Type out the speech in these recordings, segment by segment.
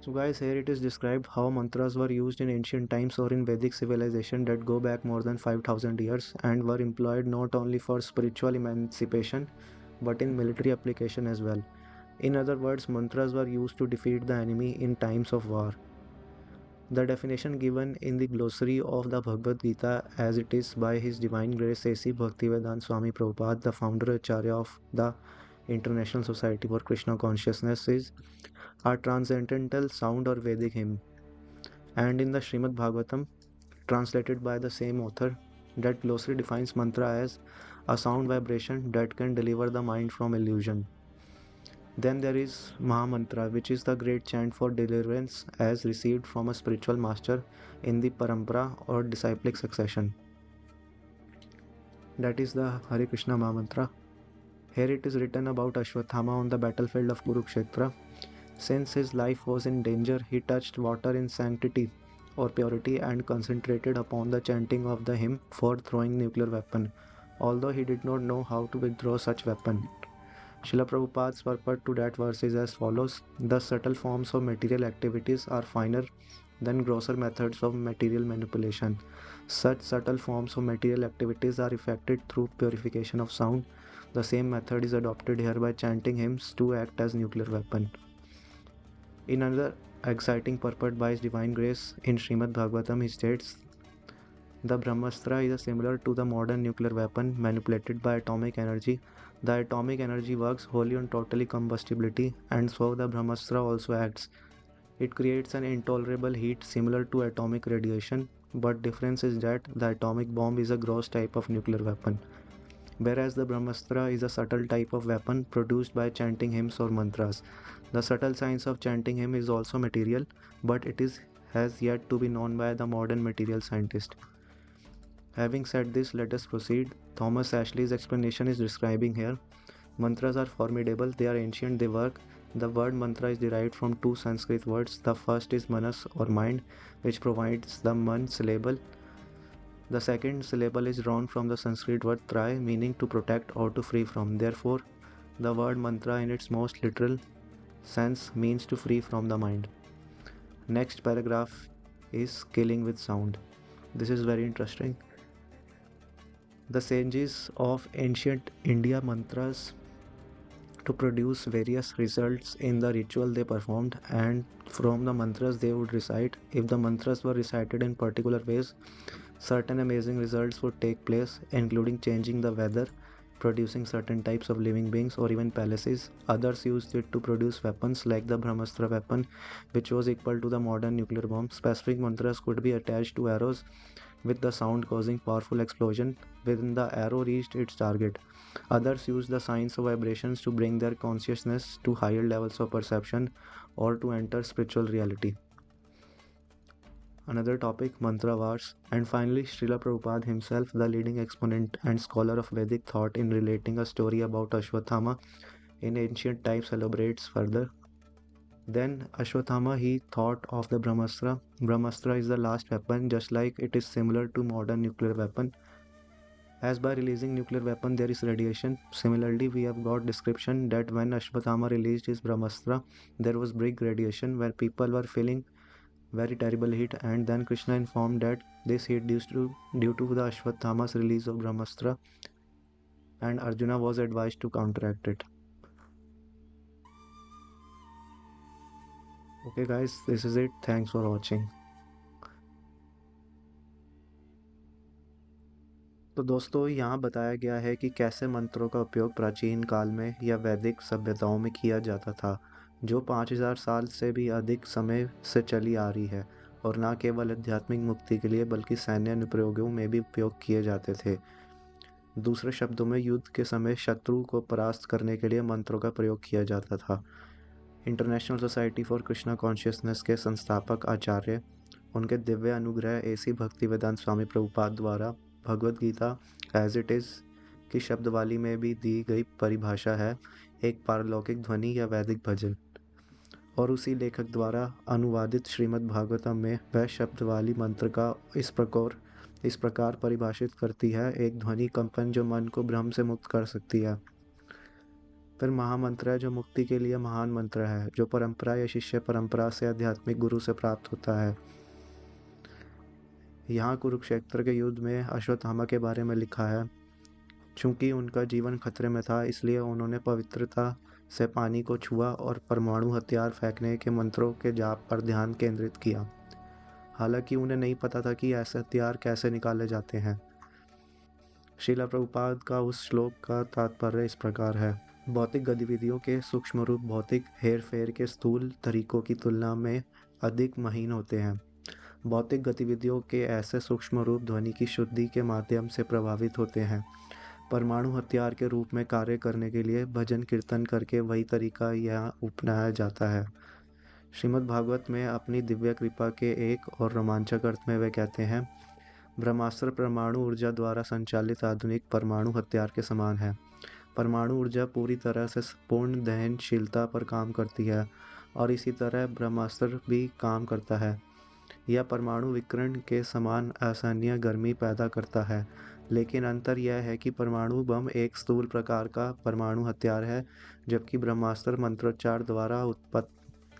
So guys, here it is described how mantras were used in ancient times or in Vedic civilization that go back more than 5000 years and were employed not only for spiritual emancipation but in military application as well. In other words, mantras were used to defeat the enemy in times of war. The definition given in the glossary of the Bhagavad Gita as it is by His Divine Grace A.C. Bhaktivedanta Swami Prabhupada, the founder Acharya of the International Society for Krishna Consciousness, is a transcendental sound or Vedic hymn. And in the Srimad Bhagavatam, translated by the same author, that glossary defines mantra as a sound vibration that can deliver the mind from illusion. Then there is Mahamantra, which is the great chant for deliverance as received from a spiritual master in the parampara or disciplic succession. That is the Hare Krishna Mahamantra. Here it is written about Ashwatthama on the battlefield of Kurukshetra. Since his life was in danger, he touched water in sanctity or purity and concentrated upon the chanting of the hymn for throwing nuclear weapon, although he did not know how to withdraw such weapon. Srila Prabhupada's purport to that verse is as follows: the subtle forms of material activities are finer than grosser methods of material manipulation. Such subtle forms of material activities are effected through purification of sound. The same method is adopted here by chanting hymns to act as nuclear weapon. In another exciting purport by His Divine Grace in Srimad Bhagavatam, he states, the Brahmastra is similar to the modern nuclear weapon manipulated by atomic energy. The atomic energy works wholly on totally combustibility, and so the Brahmastra also acts. It creates an intolerable heat similar to atomic radiation, but difference is that the atomic bomb is a gross type of nuclear weapon, whereas the Brahmastra is a subtle type of weapon produced by chanting hymns or mantras. The subtle science of chanting hymn is also material, but it is has yet to be known by the modern material scientist. Having said this, let us proceed. Thomas Ashley's explanation is describing here. Mantras are formidable, they are ancient, they work. The word mantra is derived from two Sanskrit words. The first is manas or mind, which provides the man syllable. The second syllable is drawn from the Sanskrit word try, meaning to protect or to free from. Therefore, the word mantra in its most literal sense means to free from the mind. Next paragraph is killing with sound. This is very interesting. The sages of ancient India mantras to produce various results in the ritual they performed, and from the mantras they would recite. If the mantras were recited in particular ways, certain amazing results would take place, including changing the weather, producing certain types of living beings, or even palaces. Others used it to produce weapons like the Brahmastra weapon, which was equal to the modern nuclear bomb. Specific mantras could be attached to arrows with the sound causing powerful explosion when the arrow reached its target. Others use the science of vibrations to bring their consciousness to higher levels of perception or to enter spiritual reality. Another topic, mantra wars. And finally, Srila Prabhupada himself, the leading exponent and scholar of Vedic thought in relating a story about Ashwatthama in ancient times, elaborates further. Then Ashwatthama he thought of the Brahmastra. Brahmastra is the last weapon, just like it is similar to modern nuclear weapon. As by releasing nuclear weapon there is radiation. Similarly, we have got description that when Ashwatthama released his Brahmastra, there was big radiation where people were feeling very terrible heat, and then Krishna informed that this heat due to the Ashwatthama's release of Brahmastra, and Arjuna was advised to counteract it. Okay guys, this is it. Thanks for watching. तो दोस्तों यहाँ बताया गया है कि कैसे मंत्रों का उपयोग प्राचीन काल में या वैदिक सभ्यताओं में किया जाता था, जो 5000 साल से भी अधिक समय से चली आ रही है, और न केवल आध्यात्मिक मुक्ति के लिए बल्कि सैन्य अनुप्रयोगों में भी उपयोग किए जाते थे। दूसरे शब्दों में, युद्ध के समय शत्रु को परास्त करने के लिए मंत्रों का प्रयोग किया जाता था। International society for Krishna consciousness के संस्थापक आचार्य, उनके दिव्य अनुग्रह एसी भक्तिवेदांत स्वामी प्रभुपाद द्वारा Bhagavad Gita as it is की शब्दवाली में भी दी गई परिभाषा है एक पारलौकिक ध्वनि या वैदिक भजन, और उसी लेखक द्वारा अनुवादित श्रीमद् भागवतम में वह शब्दवाली मंत्र का इस प्रकार परिभाषित करती है, एक ध्वनि कंपन जो मन को भ्रम से मुक्त कर सकती है। फिर महामंत्र है जो मुक्ति के लिए महान मंत्र है, जो परंपरा या शिष्य परंपरा से आध्यात्मिक गुरु से प्राप्त होता है। यहाँ कुरुक्षेत्र के युद्ध में अश्वत्थामा के बारे में लिखा है, चूंकि उनका जीवन खतरे में था इसलिए उन्होंने पवित्रता से पानी को छुआ और परमाणु हथियार फेंकने के मंत्रों के जाप पर ध्यान केंद्रित किया। हालांकि उन्हें नहीं पता था कि ऐसे हथियार कैसे निकाले जाते हैं। श्रीला प्रभुपाद का उस श्लोक का तात्पर्य इस प्रकार है, भौतिक गतिविधियों के सूक्ष्म रूप भौतिक हेर फेर के स्थूल तरीकों की तुलना में अधिक महीन होते हैं। भौतिक गतिविधियों के ऐसे सूक्ष्म रूप ध्वनि की शुद्धि के माध्यम से प्रभावित होते हैं। परमाणु हथियार के रूप में कार्य करने के लिए भजन कीर्तन करके वही तरीका यहाँ अपनाया जाता है। श्रीमद् भागवत में अपनी दिव्य कृपा के एक और रोमांचक अर्थ में वे कहते हैं, ब्रह्मास्त्र परमाणु ऊर्जा द्वारा संचालित आधुनिक परमाणु हथियार के समान है। परमाणु ऊर्जा पूरी तरह से पूर्ण दहनशीलता पर काम करती है और इसी तरह ब्रह्मास्त्र भी काम करता है। यह परमाणु विकिरण के समान असहनीय गर्मी पैदा करता है, लेकिन अंतर यह है कि परमाणु बम एक स्थूल प्रकार का परमाणु हथियार है, जबकि ब्रह्मास्त्र मंत्रोच्चार द्वारा उत्पन्न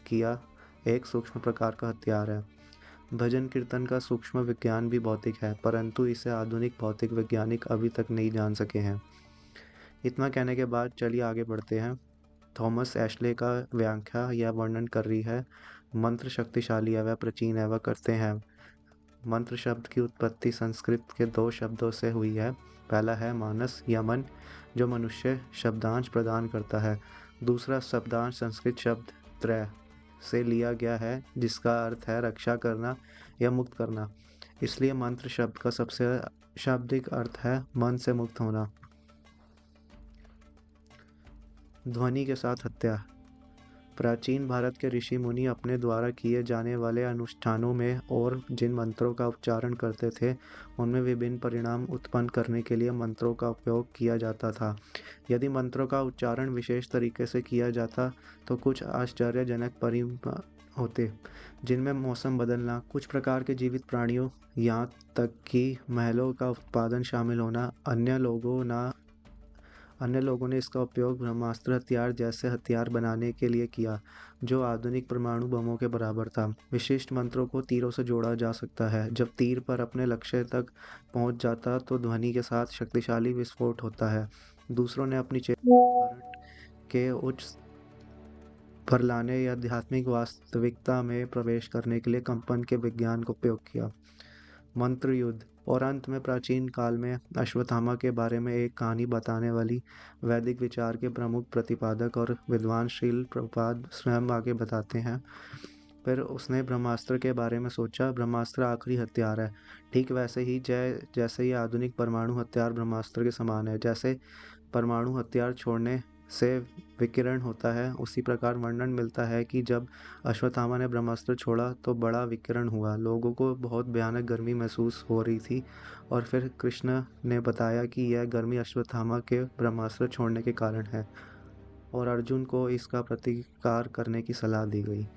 किया एक सूक्ष्म प्रकार का हथियार है। भजन कीर्तन का सूक्ष्म विज्ञान भी भौतिक है, परंतु इसे आधुनिक भौतिक वैज्ञानिक अभी तक नहीं जान सके हैं। इतना कहने के बाद चलिए आगे बढ़ते हैं। थॉमस एशले का व्याख्या या वर्णन कर रही है, मंत्र शक्तिशाली है, वह प्राचीन है, वह करते हैं। मंत्र शब्द की उत्पत्ति संस्कृत के दो शब्दों से हुई है। पहला है मानस या मन, जो मनुष्य शब्दांश प्रदान करता है। दूसरा शब्दांश संस्कृत शब्द त्रय से लिया गया है, जिसका अर्थ है रक्षा करना या मुक्त करना। इसलिए मंत्र शब्द का सबसे शाब्दिक अर्थ है मन से मुक्त होना। ध्वनि के साथ हत्या। प्राचीन भारत के ऋषि मुनि अपने द्वारा किए जाने वाले अनुष्ठानों में और जिन मंत्रों का उच्चारण करते थे उनमें विभिन्न परिणाम उत्पन्न करने के लिए मंत्रों का उपयोग किया जाता था। यदि मंत्रों का उच्चारण विशेष तरीके से किया जाता तो कुछ आश्चर्यजनक परिणाम होते, जिनमें मौसम बदलना, कुछ प्रकार के जीवित प्राणियों, यहाँ तक कि महलों का उत्पादन शामिल होना। अन्य लोगों ने इसका उपयोग ब्रह्मास्त्र हथियार जैसे हथियार बनाने के लिए किया, जो आधुनिक परमाणु बमों के बराबर था। विशिष्ट मंत्रों को तीरों से जोड़ा जा सकता है। जब तीर पर अपने लक्ष्य तक पहुंच जाता तो ध्वनि के साथ शक्तिशाली विस्फोट होता है। दूसरों ने अपनी चेतना के उच्च पर लाने या आध्यात्मिक वास्तविकता में प्रवेश करने के लिए कंपन के विज्ञान का उपयोग किया। मंत्र युद्ध। और अंत में प्राचीन काल में अश्वत्थामा के बारे में एक कहानी बताने वाली वैदिक विचार के प्रमुख प्रतिपादक और विद्वान श्रील प्रभुपाद स्वयं आगे बताते हैं, फिर उसने ब्रह्मास्त्र के बारे में सोचा। ब्रह्मास्त्र आखिरी हथियार है, ठीक वैसे ही जैसे ये आधुनिक परमाणु हथियार ब्रह्मास्त्र के समान है। जैसे परमाणु हथियार छोड़ने से विकिरण होता है, उसी प्रकार वर्णन मिलता है कि जब अश्वत्थामा ने ब्रह्मास्त्र छोड़ा तो बड़ा विकिरण हुआ। लोगों को बहुत भयानक गर्मी महसूस हो रही थी और फिर कृष्ण ने बताया कि यह गर्मी अश्वत्थामा के ब्रह्मास्त्र छोड़ने के कारण है और अर्जुन को इसका प्रतिकार करने की सलाह दी गई।